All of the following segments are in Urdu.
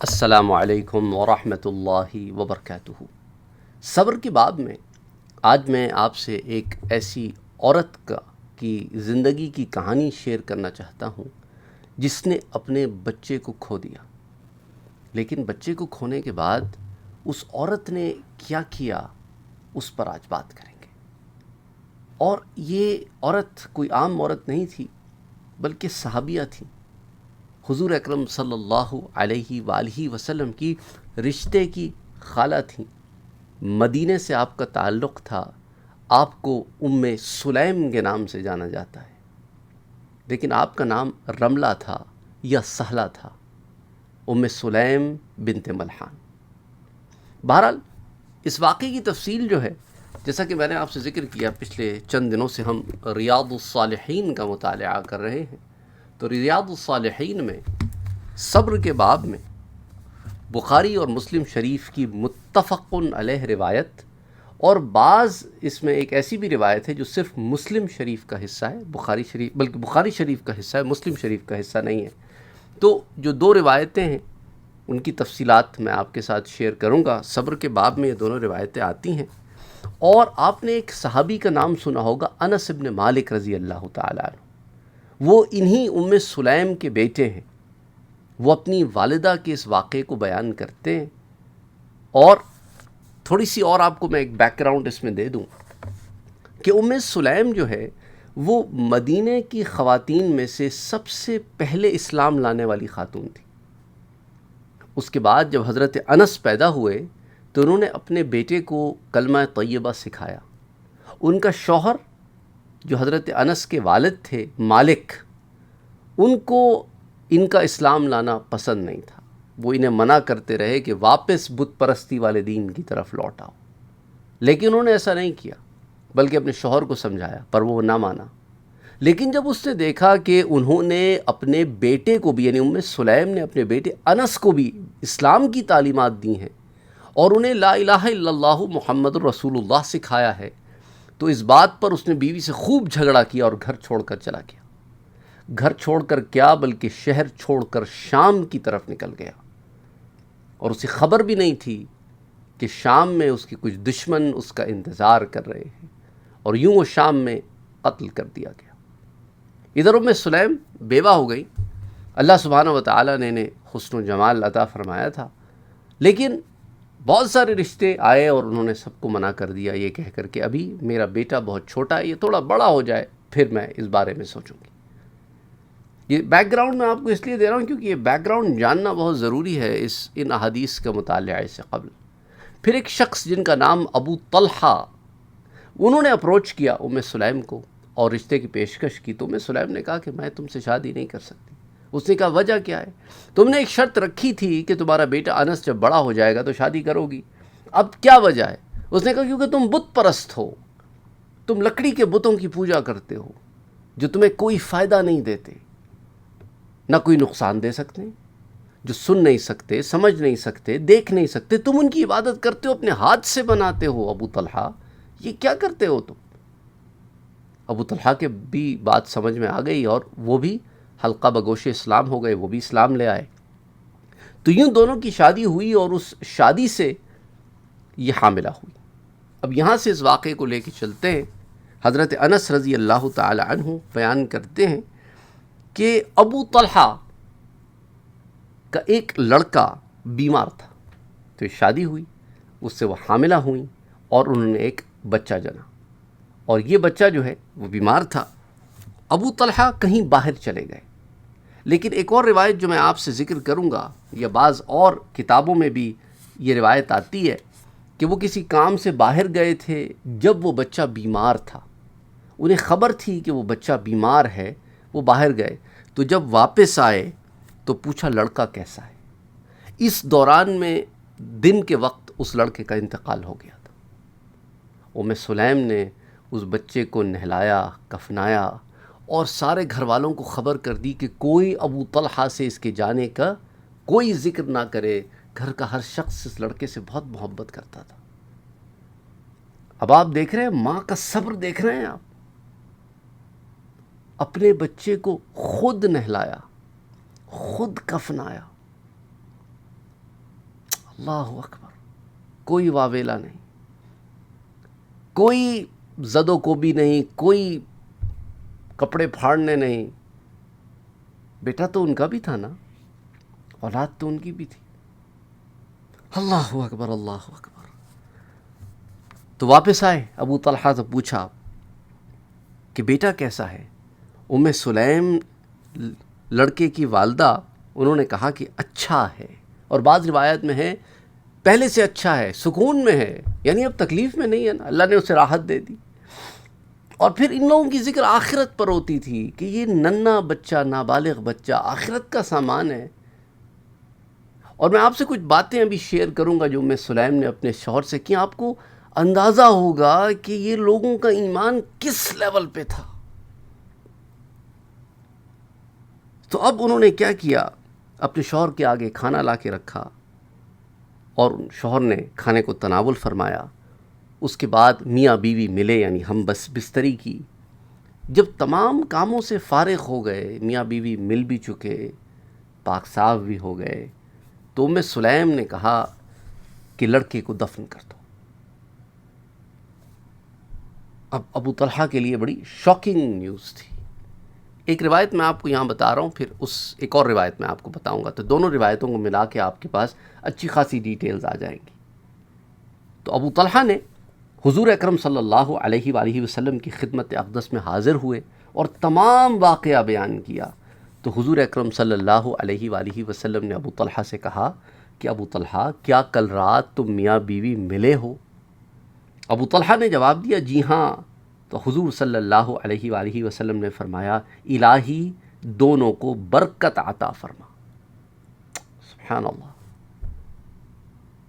السلام علیکم ورحمۃ اللہ وبرکاتہ۔ صبر کے باب میں آج میں آپ سے ایک ایسی عورت کی زندگی کی کہانی شیئر کرنا چاہتا ہوں جس نے اپنے بچے کو کھو دیا، لیکن بچے کو کھونے کے بعد اس عورت نے کیا کیا اس پر آج بات کریں گے۔ اور یہ عورت کوئی عام عورت نہیں تھی بلکہ صحابیہ تھی، حضور اکرم صلی اللہ علیہ وآلہ وسلم کی رشتے کی خالہ تھیں، مدینے سے آپ کا تعلق تھا، آپ کو ام سلیم کے نام سے جانا جاتا ہے، لیکن آپ کا نام رملہ تھا یا سہلہ تھا، ام سلیم بنت ملحان۔ بہرحال اس واقعے کی تفصیل جو ہے، جیسا کہ میں نے آپ سے ذکر کیا، پچھلے چند دنوں سے ہم ریاض الصالحین کا مطالعہ کر رہے ہیں، تو ریاض الصالحین میں صبر کے باب میں بخاری اور مسلم شریف کی متفق علیہ روایت، اور بعض اس میں ایک ایسی بھی روایت ہے جو صرف مسلم شریف کا حصہ ہے، بلکہ بخاری شریف کا حصہ ہے، مسلم شریف کا حصہ نہیں ہے۔ تو جو دو روایتیں ہیں ان کی تفصیلات میں آپ کے ساتھ شیئر کروں گا۔ صبر کے باب میں یہ دونوں روایتیں آتی ہیں، اور آپ نے ایک صحابی کا نام سنا ہوگا، انس بن مالک رضی اللہ تعالیٰ عنہ، وہ انہی ام سلیم کے بیٹے ہیں۔ وہ اپنی والدہ کے اس واقعے کو بیان کرتے ہیں، اور تھوڑی سی اور آپ کو میں ایک بیک گراؤنڈ اس میں دے دوں کہ ام سلیم جو ہے وہ مدینے کی خواتین میں سے سب سے پہلے اسلام لانے والی خاتون تھی۔ اس کے بعد جب حضرت انس پیدا ہوئے تو انہوں نے اپنے بیٹے کو کلمہ طیبہ سکھایا۔ ان کا شوہر جو حضرت انس کے والد تھے مالک، ان کو ان کا اسلام لانا پسند نہیں تھا، وہ انہیں منع کرتے رہے کہ واپس بت پرستی والے دین کی طرف لوٹ آؤ، لیکن انہوں نے ایسا نہیں کیا، بلکہ اپنے شوہر کو سمجھایا، پر وہ نہ مانا۔ لیکن جب اس نے دیکھا کہ انہوں نے اپنے بیٹے کو بھی، یعنی ام سلیم نے اپنے بیٹے انس کو بھی اسلام کی تعلیمات دی ہیں اور انہیں لا الہ الا اللہ محمد الرسول اللہ سکھایا ہے، تو اس بات پر اس نے بیوی سے خوب جھگڑا کیا اور گھر چھوڑ کر چلا گیا۔ گھر چھوڑ کر کیا، بلکہ شہر چھوڑ کر شام کی طرف نکل گیا، اور اسے خبر بھی نہیں تھی کہ شام میں اس کے کچھ دشمن اس کا انتظار کر رہے ہیں، اور یوں وہ شام میں قتل کر دیا گیا۔ ادھر ام سلیم بیوہ ہو گئی، اللہ سبحانہ و تعالیٰ نے انہیں حسن و جمال عطا فرمایا تھا، لیکن بہت سارے رشتے آئے اور انہوں نے سب کو منع کر دیا، یہ کہہ کر کہ ابھی میرا بیٹا بہت چھوٹا ہے، یہ تھوڑا بڑا ہو جائے پھر میں اس بارے میں سوچوں گی۔ یہ بیک گراؤنڈ میں آپ کو اس لیے دے رہا ہوں کیونکہ یہ بیک گراؤنڈ جاننا بہت ضروری ہے ان احادیث کا مطالعہ سے قبل۔ پھر ایک شخص جن کا نام ابو طلحہ، انہوں نے اپروچ کیا ام سلیم کو اور رشتے کی پیشکش کی، تو ام سلیم نے کہا کہ میں تم سے شادی نہیں کر سکتی۔ اس نے کہا وجہ کیا ہے؟ تم نے ایک شرط رکھی تھی کہ تمہارا بیٹا انس جب بڑا ہو جائے گا تو شادی کرو گی، اب کیا وجہ ہے؟ اس نے کہا کیونکہ تم بت پرست ہو، تم لکڑی کے بتوں کی پوجا کرتے ہو جو تمہیں کوئی فائدہ نہیں دیتے، نہ کوئی نقصان دے سکتے، جو سن نہیں سکتے، سمجھ نہیں سکتے، دیکھ نہیں سکتے، تم ان کی عبادت کرتے ہو، اپنے ہاتھ سے بناتے ہو۔ ابو طلحہ یہ کیا کرتے ہو تم؟ ابو طلحہ کے بھی بات سمجھ میں آ گئی، اور وہ بھی حلقہ بگوش اسلام ہو گئے، وہ بھی اسلام لے آئے۔ تو یوں دونوں کی شادی ہوئی، اور اس شادی سے یہ حاملہ ہوئی۔ اب یہاں سے اس واقعے کو لے کے چلتے ہیں۔ حضرت انس رضی اللہ تعالی عنہ بیان کرتے ہیں کہ ابو طلحہ کا ایک لڑکا بیمار تھا، تو شادی ہوئی، اس سے وہ حاملہ ہوئیں، اور انہوں نے ایک بچہ جنا، اور یہ بچہ جو ہے وہ بیمار تھا۔ ابو طلحہ کہیں باہر چلے گئے، لیکن ایک اور روایت جو میں آپ سے ذکر کروں گا، یا بعض اور کتابوں میں بھی یہ روایت آتی ہے کہ وہ کسی کام سے باہر گئے تھے جب وہ بچہ بیمار تھا، انہیں خبر تھی کہ وہ بچہ بیمار ہے، وہ باہر گئے، تو جب واپس آئے تو پوچھا لڑکا کیسا ہے۔ اس دوران میں دن کے وقت اس لڑکے کا انتقال ہو گیا تھا۔ ام سلیم نے اس بچے کو نہلایا، کفنایا، اور سارے گھر والوں کو خبر کر دی کہ کوئی ابو طلحہ سے اس کے جانے کا کوئی ذکر نہ کرے، گھر کا ہر شخص اس لڑکے سے بہت محبت کرتا تھا۔ اب آپ دیکھ رہے ہیں ماں کا صبر، دیکھ رہے ہیں آپ، اپنے بچے کو خود نہلایا، خود کفنایا، اللہ اکبر، کوئی واویلا نہیں، کوئی زد و کوبی نہیں، کوئی کپڑے پھاڑنے نہیں. بیٹا تو ان کا بھی تھا نا، اولاد تو ان کی بھی تھی. اللہ اکبر اللہ اکبر. تو واپس آئے، ابو طلحہ سے پوچھا کہ بیٹا کیسا ہے. ام سلیم لڑکے کی والدہ، انہوں نے کہا کہ اچھا ہے، اور بعض روایت میں ہے پہلے سے اچھا ہے، سکون میں ہے، یعنی اب تکلیف میں نہیں ہے نا، اللہ نے اسے راحت دے دی. اور پھر ان لوگوں کی ذکر آخرت پر ہوتی تھی کہ یہ ننھا بچہ، نابالغ بچہ آخرت کا سامان ہے. اور میں آپ سے کچھ باتیں ابھی شیئر کروں گا جو ام سلیم نے اپنے شوہر سے کی. آپ کو اندازہ ہوگا کہ یہ لوگوں کا ایمان کس لیول پہ تھا. تو اب انہوں نے کیا کیا، اپنے شوہر کے آگے کھانا لا کے رکھا، اور شوہر نے کھانے کو تناول فرمایا. اس کے بعد میاں بیوی ملے، یعنی ہم بس بستری کی. جب تمام کاموں سے فارغ ہو گئے، میاں بیوی مل بھی چکے، پاک صاف بھی ہو گئے، تو ام سلیم نے کہا کہ لڑکے کو دفن کر دو. اب ابو طلحہ کے لیے بڑی شاکنگ نیوز تھی. ایک روایت میں آپ کو یہاں بتا رہا ہوں، پھر ایک اور روایت میں آپ کو بتاؤں گا، تو دونوں روایتوں کو ملا کے آپ کے پاس اچھی خاصی ڈیٹیلز آ جائیں گی. تو ابو طلحہ نے حضور اکرم صلی اللہ علیہ وآلہ وسلم کی خدمت اقدس میں حاضر ہوئے اور تمام واقعہ بیان کیا. تو حضور اکرم صلی اللہ علیہ وآلہ وسلم نے ابو طلحہ سے کہا کہ ابو طلحہ، کیا کل رات تم میاں بیوی ملے ہو؟ ابو طلحہ نے جواب دیا جی ہاں. تو حضور صلی اللہ علیہ وآلہ وسلم نے فرمایا الہی دونوں کو برکت عطا فرما. سبحان اللہ.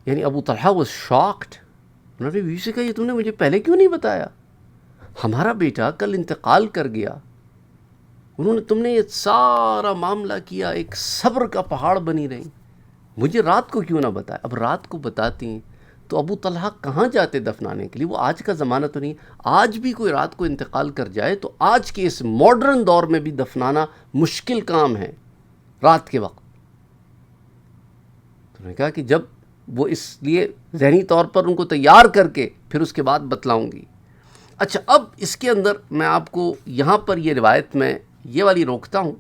یعنی ابو طلحہ was shocked. انہوں نے بیوی سے کہا یہ تم نے مجھے پہلے کیوں نہیں بتایا؟ ہمارا بیٹا کل انتقال کر گیا، تم نے یہ سارا معاملہ کیا، ایک صبر کا پہاڑ بنی رہی، مجھے رات کو کیوں نہ بتایا؟ اب رات کو بتاتی تو ابو طلحہ کہاں جاتے دفنانے کے لیے؟ وہ آج کا زمانہ تو نہیں، آج بھی کوئی رات کو انتقال کر جائے تو آج کے اس ماڈرن دور میں بھی دفنانا مشکل کام ہے رات کے وقت. تو نے کہا کہ جب وہ اس لیے ذہنی طور پر ان کو تیار کر کے پھر اس کے بعد بتلاؤں گی. اچھا، اب اس کے اندر میں آپ کو یہاں پر یہ روایت میں یہ والی روکتا ہوں،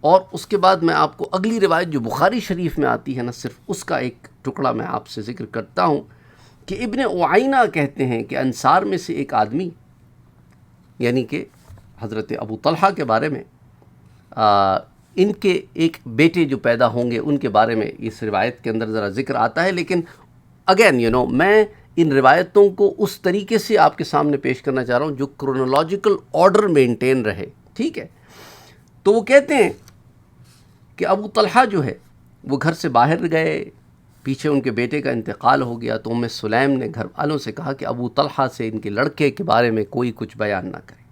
اور اس کے بعد میں آپ کو اگلی روایت جو بخاری شریف میں آتی ہے نا، صرف اس کا ایک ٹکڑا میں آپ سے ذکر کرتا ہوں کہ ابن اعینہ کہتے ہیں کہ انصار میں سے ایک آدمی، یعنی کہ حضرت ابو طلحہ کے بارے میں ان کے ایک بیٹے جو پیدا ہوں گے ان کے بارے میں اس روایت کے اندر ذرا ذکر آتا ہے. لیکن اگین میں ان روایتوں کو اس طریقے سے آپ کے سامنے پیش کرنا چاہ رہا ہوں جو کرونالوجیکل آرڈر مینٹین رہے، ٹھیک ہے. تو وہ کہتے ہیں کہ ابو طلحہ جو ہے وہ گھر سے باہر گئے، پیچھے ان کے بیٹے کا انتقال ہو گیا. تو ام سلیم نے گھر والوں سے کہا کہ ابو طلحہ سے ان کے لڑکے کے بارے میں کوئی کچھ بیان نہ کرے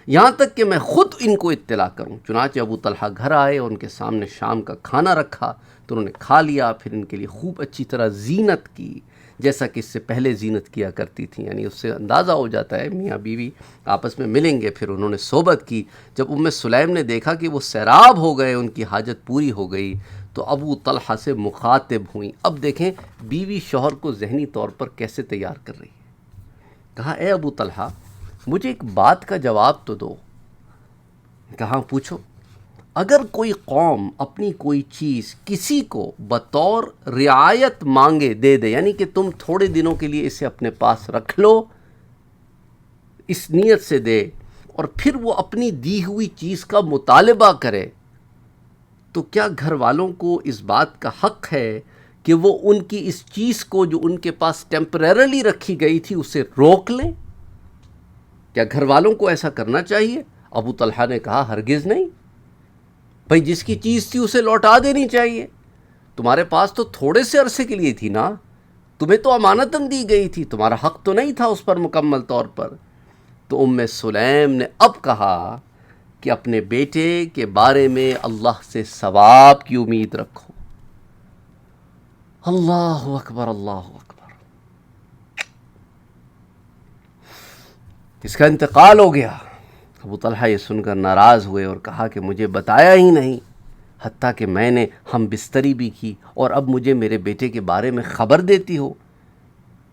یہاں تک کہ میں خود ان کو اطلاع کروں. چنانچہ ابو طلحہ گھر آئے اور ان کے سامنے شام کا کھانا رکھا تو انہوں نے کھا لیا. پھر ان کے لیے خوب اچھی طرح زینت کی، جیسا کہ اس سے پہلے زینت کیا کرتی تھیں، یعنی اس سے اندازہ ہو جاتا ہے میاں بیوی آپس میں ملیں گے. پھر انہوں نے صحبت کی. جب ام سلیم نے دیکھا کہ وہ سیراب ہو گئے، ان کی حاجت پوری ہو گئی، تو ابو طلحہ سے مخاطب ہوئیں. اب دیکھیں بیوی شوہر کو ذہنی طور پر کیسے تیار کر رہی ہے. کہا اے ابو طلحہ، مجھے ایک بات کا جواب تو دو. کہاں؟ پوچھو. اگر کوئی قوم اپنی کوئی چیز کسی کو بطور رعایت مانگے دے دے، یعنی کہ تم تھوڑے دنوں کے لیے اسے اپنے پاس رکھ لو، اس نیت سے دے، اور پھر وہ اپنی دی ہوئی چیز کا مطالبہ کرے، تو کیا گھر والوں کو اس بات کا حق ہے کہ وہ ان کی اس چیز کو جو ان کے پاس ٹیمپریرلی رکھی گئی تھی اسے روک لیں؟ کیا گھر والوں کو ایسا کرنا چاہیے؟ ابو طلحہ نے کہا ہرگز نہیں بھائی، جس کی چیز تھی اسے لوٹا دینی چاہیے. تمہارے پاس تو تھوڑے سے عرصے کے لیے تھی نا، تمہیں تو امانتاً دی گئی تھی، تمہارا حق تو نہیں تھا اس پر مکمل طور پر. تو ام سلیم نے اب کہا کہ اپنے بیٹے کے بارے میں اللہ سے ثواب کی امید رکھو. اللہ اکبر اللہ اکبر. اس کا انتقال ہو گیا. ابو طلحہ یہ سن کر ناراض ہوئے اور کہا کہ مجھے بتایا ہی نہیں. حتیٰ کہ میں نے ہم بستری بھی کی، اور اب مجھے میرے بیٹے کے بارے میں خبر دیتی ہو؟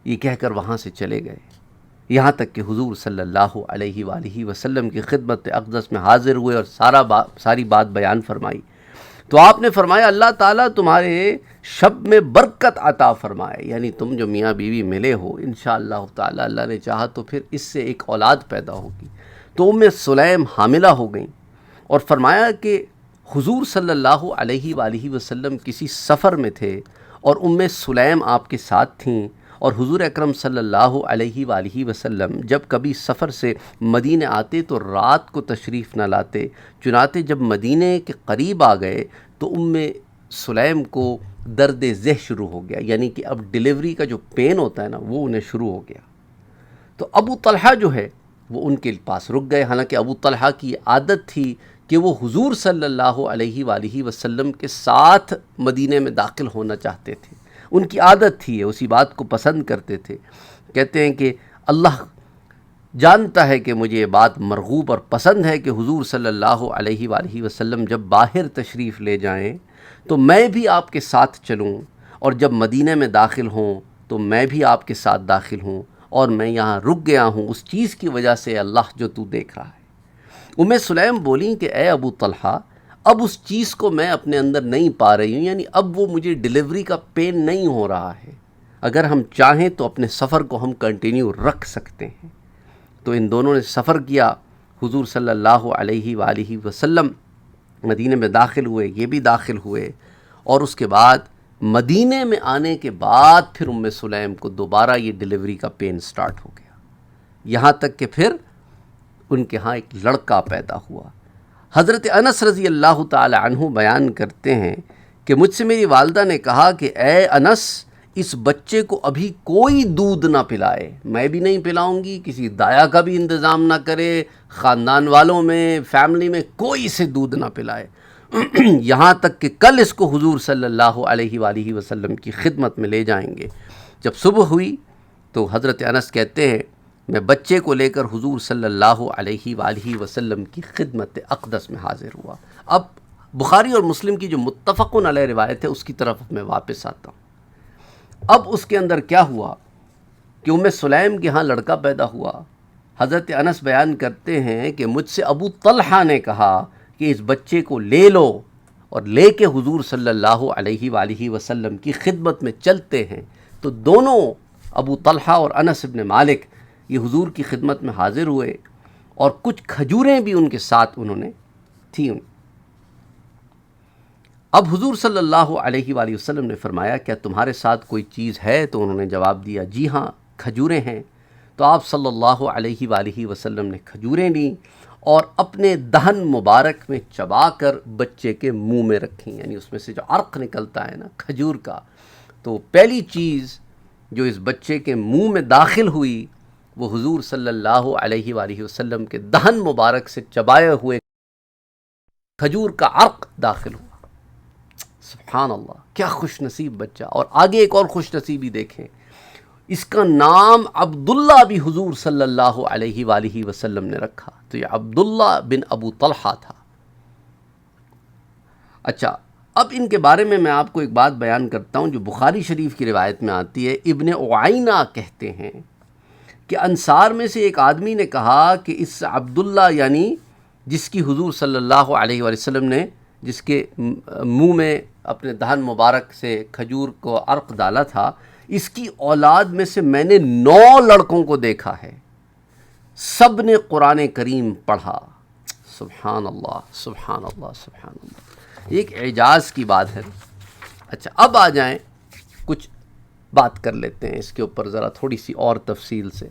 یہ کہہ کر وہاں سے چلے گئے، یہاں تک کہ حضور صلی اللہ علیہ وآلہ وسلم کی خدمت اقدس میں حاضر ہوئے اور ساری بات بیان فرمائی۔ تو آپ نے فرمایا اللہ تعالیٰ تمہارے شب میں برکت عطا فرمائے، یعنی تم جو میاں بیوی ملے ہو انشاءاللہ تعالیٰ اللہ نے چاہا تو پھر اس سے ایک اولاد پیدا ہوگی۔ تو سلیم حاملہ ہو گئیں، اور فرمایا کہ حضور صلی اللہ علیہ وآلہ وسلم کسی سفر میں تھے اور سلیم آپ کے ساتھ تھیں، اور حضور اکرم صلی اللہ علیہ وآلہ وسلم جب کبھی سفر سے مدینہ آتے تو رات کو تشریف نہ لاتے، چنانچہ جب مدینہ کے قریب آ گئے تو سلیم کو درد ذہ شروع ہو گیا، یعنی کہ اب ڈیلیوری کا جو پین ہوتا ہے نا وہ انہیں شروع ہو گیا۔ تو ابو طلحہ جو ہے وہ ان کے پاس رک گئے، حالانکہ ابو طلحہ کی عادت تھی کہ وہ حضور صلی اللہ علیہ وآلہ وسلم کے ساتھ مدینہ میں داخل ہونا چاہتے تھے، ان کی عادت تھی، اسی بات کو پسند کرتے تھے۔ کہتے ہیں کہ اللہ جانتا ہے کہ مجھے یہ بات مرغوب اور پسند ہے کہ حضور صلی اللہ علیہ وآلہ وسلم جب باہر تشریف لے جائیں تو میں بھی آپ کے ساتھ چلوں، اور جب مدینہ میں داخل ہوں تو میں بھی آپ کے ساتھ داخل ہوں، اور میں یہاں رک گیا ہوں اس چیز کی وجہ سے اللہ جو تو دیکھ رہا ہے۔ سلیم بولیں کہ اے ابو طلحہ، اب اس چیز کو میں اپنے اندر نہیں پا رہی ہوں، یعنی اب وہ مجھے ڈیلیوری کا پین نہیں ہو رہا ہے، اگر ہم چاہیں تو اپنے سفر کو ہم کنٹینیو رکھ سکتے ہیں۔ تو ان دونوں نے سفر کیا، حضور صلی اللہ علیہ وآلہ وسلم مدینہ میں داخل ہوئے، یہ بھی داخل ہوئے، اور اس کے بعد مدینہ میں آنے کے بعد پھر سلیم کو دوبارہ یہ ڈیلیوری کا پین سٹارٹ ہو گیا، یہاں تک کہ پھر ان کے ہاں ایک لڑکا پیدا ہوا۔ حضرت انس رضی اللہ تعالی عنہ بیان کرتے ہیں کہ مجھ سے میری والدہ نے کہا کہ اے انس، اس بچے کو ابھی کوئی دودھ نہ پلائے، میں بھی نہیں پلاؤں گی، کسی دایا کا بھی انتظام نہ کرے، خاندان والوں میں فیملی میں کوئی سے دودھ نہ پلائے، یہاں تک کہ کل اس کو حضور صلی اللہ علیہ وآلہ وسلم کی خدمت میں لے جائیں گے۔ جب صبح ہوئی تو حضرت انس کہتے ہیں میں بچے کو لے کر حضور صلی اللہ علیہ وآلہ وسلم کی خدمت اقدس میں حاضر ہوا۔ اب بخاری اور مسلم کی جو متفقن علیہ روایت ہے اس کی طرف میں واپس آتا ہوں۔ اب اس کے اندر کیا ہوا کہ سلیم کے ہاں لڑکا پیدا ہوا۔ حضرت انس بیان کرتے ہیں کہ مجھ سے ابو طلحہ نے کہا کہ اس بچے کو لے لو اور لے کے حضور صلی اللہ علیہ وآلہ وسلم کی خدمت میں چلتے ہیں۔ تو دونوں ابو طلحہ اور انس ابن مالک یہ حضور کی خدمت میں حاضر ہوئے، اور کچھ کھجوریں بھی ان کے ساتھ انہوں نے تھیں۔ اب حضور صلی اللہ علیہ وآلہ وسلم نے فرمایا کیا تمہارے ساتھ کوئی چیز ہے؟ تو انہوں نے جواب دیا جی ہاں کھجوریں ہیں۔ تو آپ صلی اللہ علیہ وآلہ وسلم نے کھجوریں لیں اور اپنے دہن مبارک میں چبا کر بچے کے منہ میں رکھیں، یعنی اس میں سے جو عرق نکلتا ہے نا کھجور کا، تو پہلی چیز جو اس بچے کے منہ میں داخل ہوئی وہ حضور صلی اللہ علیہ وآلہ وسلم کے دہن مبارک سے چبائے ہوئے کھجور کا عرق داخل ہوا۔ سبحان اللہ، کیا خوش نصیب بچہ! اور آگے ایک اور خوش نصیبی دیکھیں، اس کا نام عبداللہ بھی حضور صلی اللہ علیہ وآلہ وسلم نے رکھا، تو یہ عبداللہ بن ابو طلحہ تھا۔ اچھا، اب ان کے بارے میں آپ کو ایک بات بیان کرتا ہوں جو بخاری شریف کی روایت میں آتی ہے۔ ابن اعینہ کہتے ہیں کہ انصار میں سے ایک آدمی نے کہا کہ اس عبداللہ، یعنی جس کی حضور صلی اللہ علیہ وآلہ وسلم نے جس کے منہ میں اپنے دہن مبارک سے کھجور کو عرق ڈالا تھا، اس کی اولاد میں سے میں نے 9 لڑکوں کو دیکھا ہے، سب نے قرآن کریم پڑھا۔ سبحان اللہ سبحان اللہ سبحان اللہ، ایک اعجاز کی بات ہے۔ اچھا، اب آ جائیں کچھ بات کر لیتے ہیں اس کے اوپر ذرا تھوڑی سی اور تفصیل سے۔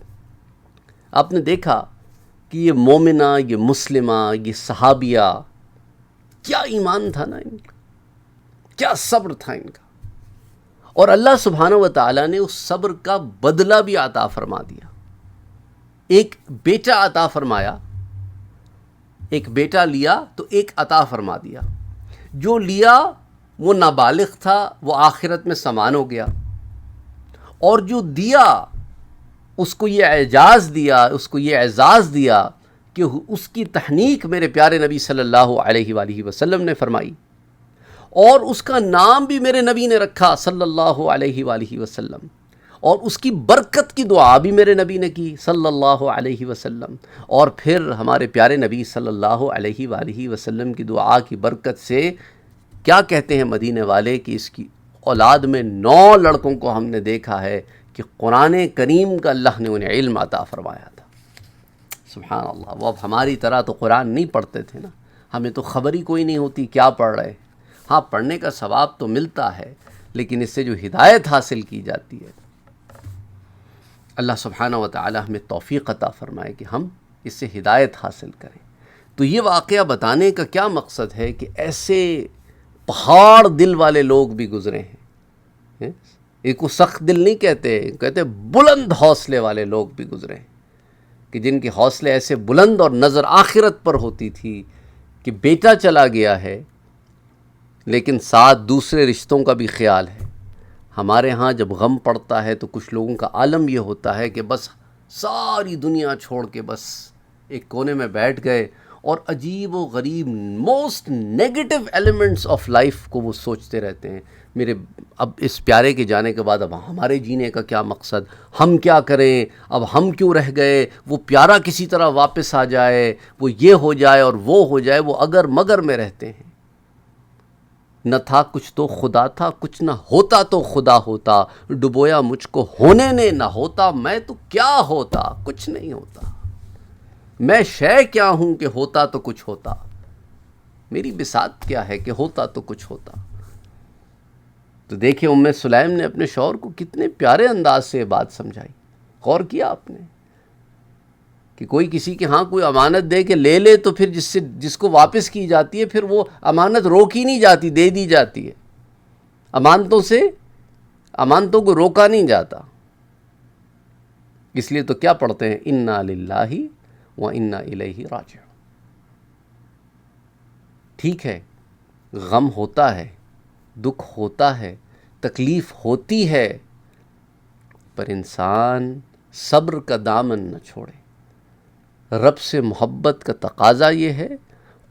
آپ نے دیکھا کہ یہ مومنہ، یہ مسلمہ، یہ صحابیہ، کیا ایمان تھا نا ان کا، کیا صبر تھا ان کا، اور اللہ سبحانہ و تعالیٰ نے اس صبر کا بدلہ بھی عطا فرما دیا۔ ایک بیٹا عطا فرمایا، ایک بیٹا لیا تو ایک عطا فرما دیا، جو لیا وہ نابالغ تھا، وہ آخرت میں سمان ہو گیا، اور جو دیا اس کو یہ اعجاز دیا، اس کو یہ اعزاز دیا کہ اس کی تحنیک میرے پیارے نبی صلی اللہ علیہ وآلہ وسلم نے فرمائی۔ اور اس کا نام بھی میرے نبی نے رکھا صلی اللہ علیہ وآلہ وسلم، اور اس کی برکت کی دعا بھی میرے نبی نے کی صلی اللہ علیہ وسلم، اور پھر ہمارے پیارے نبی صلی اللہ علیہ وآلہ وسلم کی دعا کی برکت سے کیا کہتے ہیں مدینے والے کہ اس کی اولاد میں 9 لڑکوں کو ہم نے دیکھا ہے کہ قرآن کریم کا اللہ نے انہیں علم عطا فرمایا تھا۔ سبحان اللہ۔ وہ اب ہماری طرح تو قرآن نہیں پڑھتے تھے نا، ہمیں تو خبر ہی کوئی نہیں ہوتی کیا پڑھ رہے ہیں۔ ہاں پڑھنے کا ثواب تو ملتا ہے، لیکن اس سے جو ہدایت حاصل کی جاتی ہے، اللہ سبحانہ و تعالی ہمیں توفیق عطا فرمائے کہ ہم اس سے ہدایت حاصل کریں۔ تو یہ واقعہ بتانے کا کیا مقصد ہے کہ ایسے پہاڑ دل والے لوگ بھی گزرے ہیں، ایک کو سخت دل نہیں کہتے، کہتے بلند حوصلے والے لوگ بھی گزرے ہیں، کہ جن کے حوصلے ایسے بلند اور نظر آخرت پر ہوتی تھی کہ بیٹا چلا گیا ہے لیکن ساتھ دوسرے رشتوں کا بھی خیال ہے۔ ہمارے ہاں جب غم پڑتا ہے تو کچھ لوگوں کا عالم یہ ہوتا ہے کہ بس ساری دنیا چھوڑ کے بس ایک کونے میں بیٹھ گئے اور عجیب و غریب most negative elements of life کو وہ سوچتے رہتے ہیں۔ میرے اب اس پیارے کے جانے کے بعد اب ہمارے جینے کا کیا مقصد، ہم کیا کریں، اب ہم کیوں رہ گئے، وہ پیارا کسی طرح واپس آ جائے، وہ یہ ہو جائے اور وہ ہو جائے، وہ اگر مگر میں رہتے ہیں۔ نہ تھا کچھ تو خدا تھا، کچھ نہ ہوتا تو خدا ہوتا، ڈبویا مجھ کو ہونے نے، نہ ہوتا میں تو کیا ہوتا، کچھ نہیں ہوتا، میں شے کیا ہوں کہ ہوتا تو کچھ ہوتا، میری بساط کیا ہے کہ ہوتا تو کچھ ہوتا۔ تو دیکھیں ام سلیم نے اپنے شوہر کو کتنے پیارے انداز سے یہ بات سمجھائی، غور کیا آپ نے کہ کوئی کسی کے ہاں کوئی امانت دے کے لے لے تو پھر جس کو واپس کی جاتی ہے پھر وہ امانت روکی نہیں جاتی، دے دی جاتی ہے، امانتوں کو روکا نہیں جاتا۔ اس لیے تو کیا پڑھتے ہیں، انا للہ و انا الیہ راجعون۔ ٹھیک ہے، غم ہوتا ہے، دکھ ہوتا ہے، تکلیف ہوتی ہے، پر انسان صبر کا دامن نہ چھوڑے۔ رب سے محبت کا تقاضا یہ ہے،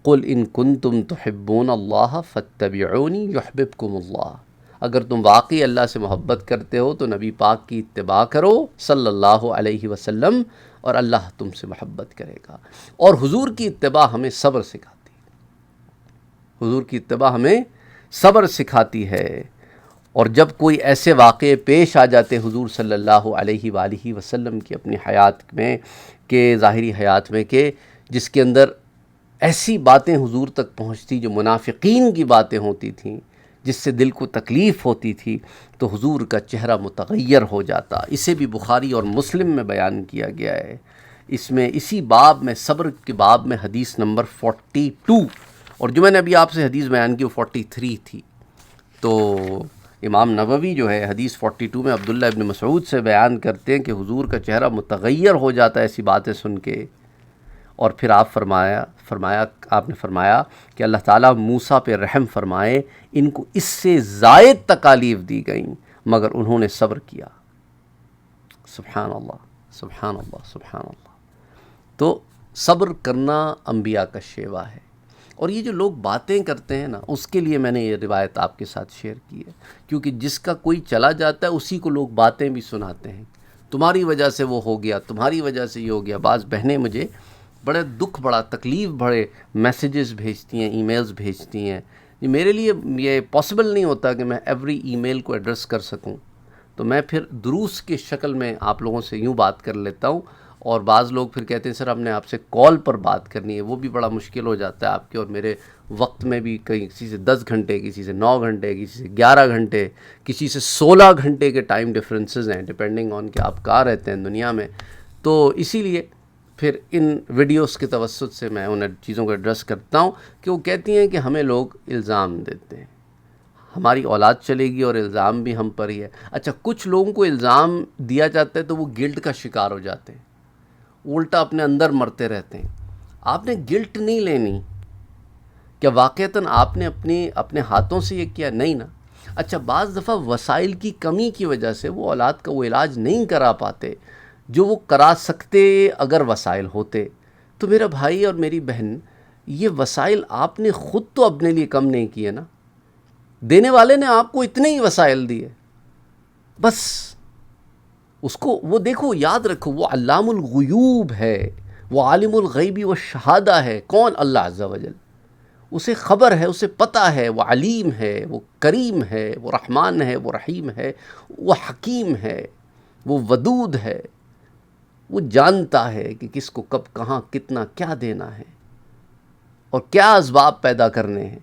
قل ان کنتم تحبون اللہ فاتبعونی یحببکم اللہ۔ اگر تم واقعی اللہ سے محبت کرتے ہو تو نبی پاک کی اتباع کرو صلی اللہ علیہ وسلم، اور اللہ تم سے محبت کرے گا۔ اور حضور کی اتباع ہمیں صبر سکھاتی ہے، حضور کی اتباع ہمیں صبر سکھاتی ہے۔ اور جب کوئی ایسے واقعے پیش آ جاتے حضور صلی اللہ علیہ وآلہ وسلم کی اپنی حیات میں، کہ ظاہری حیات میں، کہ جس کے اندر ایسی باتیں حضور تک پہنچتی جو منافقین کی باتیں ہوتی تھیں، جس سے دل کو تکلیف ہوتی تھی، تو حضور کا چہرہ متغیر ہو جاتا۔ اسے بھی بخاری اور مسلم میں بیان کیا گیا ہے۔ اس میں اسی باب میں، صبر کے باب میں، حدیث نمبر 42، اور جو میں نے ابھی آپ سے حدیث بیان کی وہ 43 تھی۔ تو امام نووی جو ہے حدیث 42 میں عبداللہ ابن مسعود سے بیان کرتے ہیں کہ حضور کا چہرہ متغیر ہو جاتا ہے ایسی باتیں سن کے، اور پھر آپ نے فرمایا کہ اللہ تعالیٰ موسیٰ پہ رحم فرمائے، ان کو اس سے زائد تکالیف دی گئیں مگر انہوں نے صبر کیا۔ سبحان اللہ، سبحان اللہ، سبحان اللہ۔ تو صبر کرنا انبیاء کا شیوا ہے۔ اور یہ جو لوگ باتیں کرتے ہیں نا، اس کے لیے میں نے یہ روایت آپ کے ساتھ شیئر کی ہے، کیونکہ جس کا کوئی چلا جاتا ہے اسی کو لوگ باتیں بھی سناتے ہیں، تمہاری وجہ سے وہ ہو گیا، تمہاری وجہ سے یہ ہو گیا۔ بعض بہنیں مجھے بڑے دکھ، بڑا تکلیف بڑے میسیجز بھیجتی ہیں، ای میلز بھیجتی ہیں۔ میرے لیے یہ پاسبل نہیں ہوتا کہ میں ایوری ای میل کو ایڈریس کر سکوں، تو میں پھر دروس کی شکل میں آپ لوگوں سے یوں بات کر لیتا ہوں، اور بعض لوگ پھر کہتے ہیں سر ہم نے آپ سے کال پر بات کرنی ہے، وہ بھی بڑا مشکل ہو جاتا ہے آپ کے اور میرے وقت میں بھی، کسی سے 10 گھنٹے، کسی سے 9 گھنٹے، کسی سے 11 گھنٹے، کسی سے 16 گھنٹے کے ٹائم ڈفرینسز ہیں، ڈپینڈنگ آن کہ آپ کہاں رہتے ہیں دنیا میں۔ تو اسی لیے پھر ان ویڈیوز کے توسط سے میں ان چیزوں کو ایڈریس کرتا ہوں کہ وہ کہتی ہیں کہ ہمیں لوگ الزام دیتے ہیں، ہماری اولاد چلے گی اور الزام بھی ہم پر ہی ہے۔ اچھا، کچھ لوگوں کو الزام دیا جاتا ہے تو وہ گلٹ کا شکار ہو جاتے ہیں، الٹا اپنے اندر مرتے رہتے ہیں۔ آپ نے گلٹ نہیں لینی، کیا واقعتاً آپ نے اپنے ہاتھوں سے یہ کیا؟ نہیں نا۔ اچھا، بعض دفعہ وسائل کی کمی کی وجہ سے وہ اولاد کا وہ علاج نہیں کرا پاتے جو وہ کرا سکتے اگر وسائل ہوتے۔ تو میرا بھائی اور میری بہن، یہ وسائل آپ نے خود تو اپنے لیے کم نہیں کیے نا، دینے والے نے آپ کو اتنے ہی وسائل دیے، بس اس کو وہ دیکھو، یاد رکھو، وہ علام الغیوب ہے، وہ عالم الغیبی والشہادہ ہے۔ کون؟ اللہ عز و جل۔ اسے خبر ہے، اسے پتہ ہے، وہ علیم ہے، وہ کریم ہے، وہ رحمان ہے، وہ رحیم ہے، وہ حکیم ہے، وہ ودود ہے۔ وہ جانتا ہے کہ کس کو کب، کہاں، کتنا، کیا دینا ہے اور کیا اسباب پیدا کرنے ہیں۔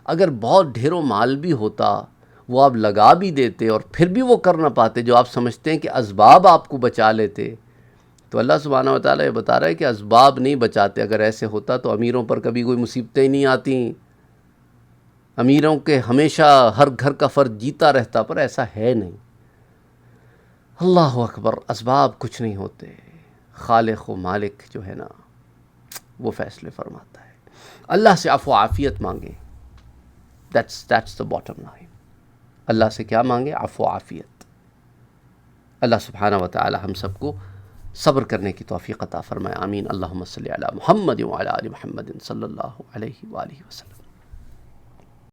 اگر بہت ڈھیروں مال بھی ہوتا، وہ آپ لگا بھی دیتے اور پھر بھی وہ کر نہ پاتے جو آپ سمجھتے ہیں کہ اسباب آپ کو بچا لیتے، تو اللہ سبحانہ و تعالیٰ یہ بتا رہا ہے کہ اسباب نہیں بچاتے۔ اگر ایسے ہوتا تو امیروں پر کبھی کوئی مصیبتیں نہیں آتی، امیروں کے ہمیشہ ہر گھر کا فرد جیتا رہتا، پر ایسا ہے نہیں۔ اللہ اکبر، اسباب کچھ نہیں ہوتے، خالق و مالک جو ہے نا وہ فیصلے فرماتا ہے۔ اللہ سے عفو و عافیت مانگیں، that's the bottom line۔ اللہ سے کیا مانگیں؟ عفو و عافیت۔ اللہ سبحانہ و تعالی ہم سب کو صبر کرنے کی توفیق عطا فرمائے، آمین۔ اللہم صلی علی محمد وعلی آل محمد صلی اللہ علیہ وآلہ وسلم۔